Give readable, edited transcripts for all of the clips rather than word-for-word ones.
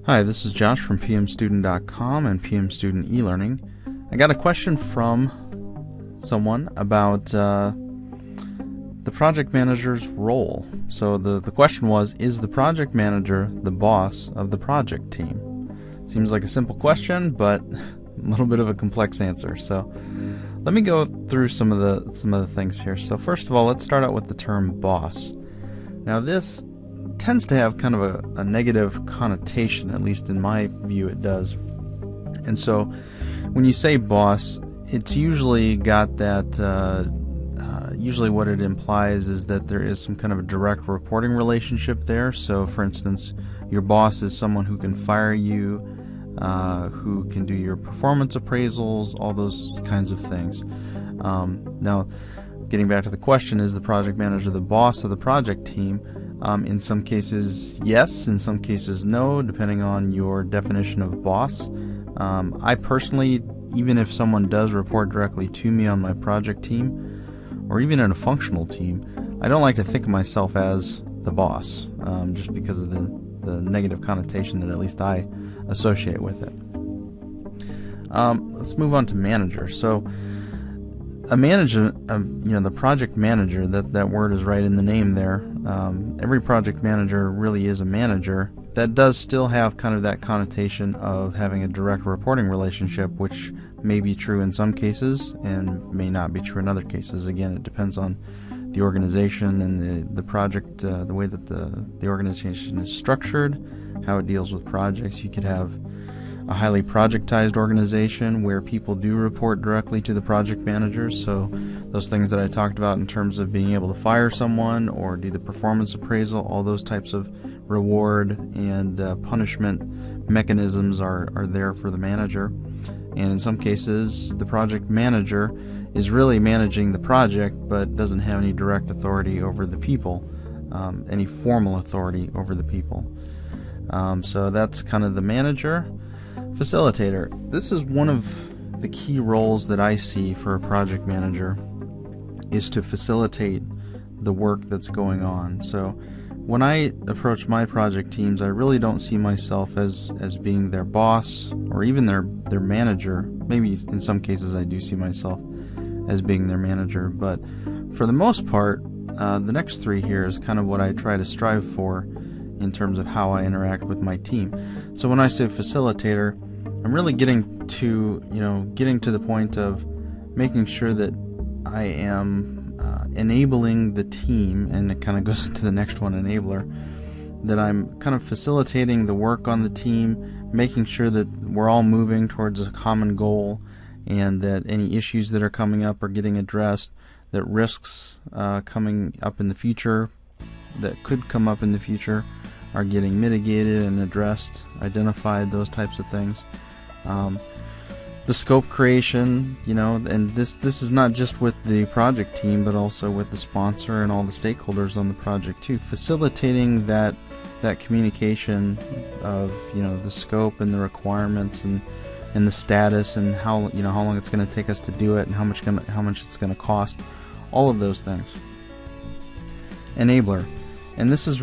Hi, this is Josh from pmstudent.com and pmstudent e-learning. I got a question from someone about the project manager's role. So the question was, is the project manager the boss of the project team? Seems like a simple question, but a little bit of a complex answer. So let me go through some of the things here. So first of all, let's start out with the term boss. Now this tends to have kind of a negative connotation, at least in my view it does. And so when you say boss, it's usually got that, usually what it implies is that there is some kind of a direct reporting relationship there. So for instance, your boss is someone who can fire you, who can do your performance appraisals, all those kinds of things. Now, getting back to the question, is the project manager the boss of the project team? In some cases, yes. In some cases, no, depending on your definition of boss. I personally, even if someone does report directly to me on my project team, or even in a functional team, I don't like to think of myself as the boss, just because of the negative connotation that at least I associate with it. Let's move on to manager. So a manager, the project manager, that word is right in the name there. Every project manager really is a manager. That does still have kind of that connotation of having a direct reporting relationship, which may be true in some cases and may not be true in other cases. Again, it depends on the organization and the project, the way that the organization is structured, how it deals with projects. You could have a highly projectized organization where people do report directly to the project managers. So those things that I talked about in terms of being able to fire someone or do the performance appraisal, all those types of reward and punishment mechanisms are there for the manager. And in some cases, the project manager is really managing the project but doesn't have any direct authority over the people, any formal authority over the people. So that's kind of the manager. Facilitator. This is one of the key roles that I see for a project manager, is to facilitate the work that's going on. So when I approach my project teams, I really don't see myself as being their boss or even their manager. Maybe in some cases I do see myself as being their manager, but for the most part, the next three here is kind of what I try to strive for in terms of how I interact with my team. So when I say facilitator, I'm really getting to the point of making sure that I am enabling the team, and it kind of goes into the next one, enabler, that I'm kind of facilitating the work on the team, making sure that we're all moving towards a common goal, and that any issues that are coming up are getting addressed, that risks coming up in the future, that could come up in the future, are getting mitigated and addressed, identified, those types of things. The scope creation, and this is not just with the project team, but also with the sponsor and all the stakeholders on the project too. Facilitating that communication of the scope and the requirements and the status and how long it's going to take us to do it and how much it's going to cost, all of those things. Enabler, and this is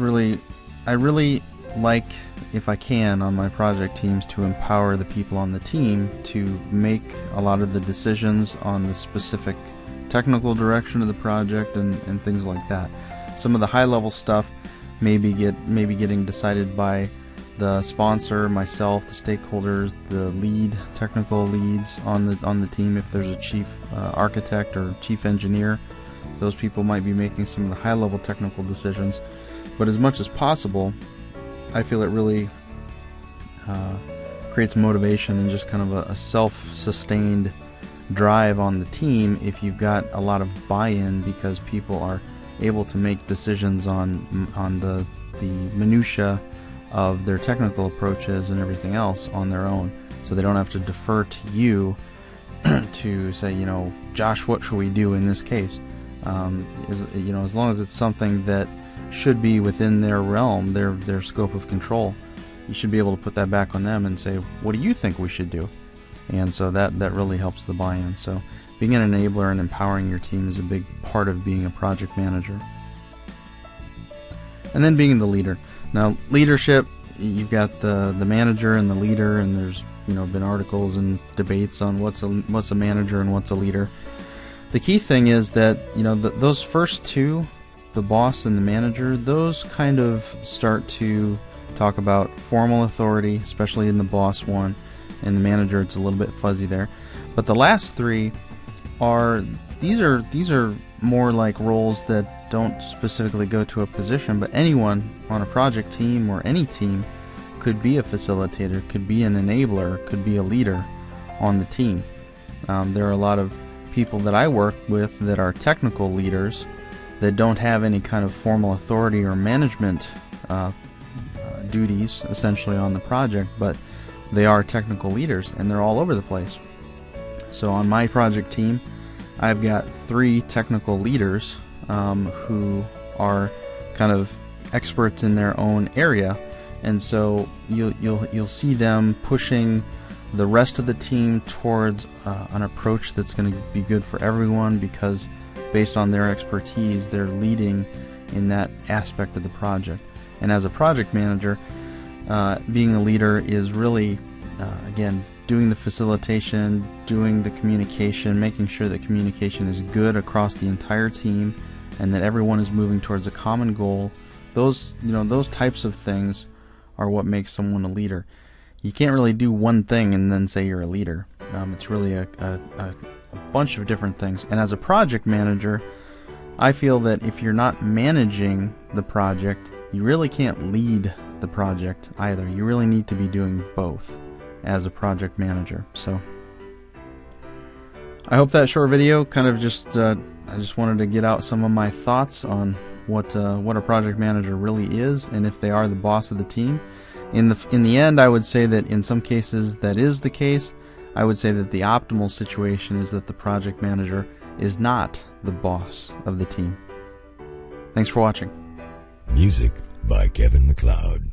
I really like, if I can, on my project teams, to empower the people on the team to make a lot of the decisions on the specific technical direction of the project and things like that. Some of the high-level stuff may be getting decided by the sponsor, myself, the stakeholders, the technical leads on the team. If there's a chief architect or chief engineer, those people might be making some of the high-level technical decisions. But as much as possible, I feel it really creates motivation and just kind of a self-sustained drive on the team if you've got a lot of buy-in, because people are able to make decisions on the minutia of their technical approaches and everything else on their own, so they don't have to defer to you to say, Josh, what should we do in this case? As long as it's something that should be within their realm, their scope of control, you should be able to put that back on them and say, what do you think we should do? And so that really helps the buy-in. So being an enabler and empowering your team is a big part of being a project manager. And then being the leader. Now, leadership, you've got the manager and the leader, and there's been articles and debates on what's a manager and what's a leader. The key thing is that those first two, the boss and the manager, those kind of start to talk about formal authority, especially in the boss one, and the manager it's a little bit fuzzy there. But the last three are more like roles that don't specifically go to a position, but anyone on a project team or any team could be a facilitator, could be an enabler, could be a leader on the team. There are a lot of people that I work with that are technical leaders that don't have any kind of formal authority or management duties essentially on the project, but they are technical leaders and they're all over the place. So on my project team, I've got 3 technical leaders who are kind of experts in their own area, and so you'll see them pushing the rest of the team towards an approach that's going to be good for everyone, because based on their expertise, they're leading in that aspect of the project. And as a project manager, being a leader is really, again, doing the facilitation, doing the communication, making sure that communication is good across the entire team, and that everyone is moving towards a common goal. Those types of things are what makes someone a leader. You can't really do one thing and then say you're a leader. It's really a bunch of different things. And as a project manager, I feel that if you're not managing the project, you really can't lead the project either. You really need to be doing both as a project manager. So I hope that short video kind of just I just wanted to get out some of my thoughts on what a project manager really is, and if they are the boss of the team. In the end, I would say that in some cases that is the case. I would say that the optimal situation is that the project manager is not the boss of the team. Thanks for watching. Music by Kevin MacLeod.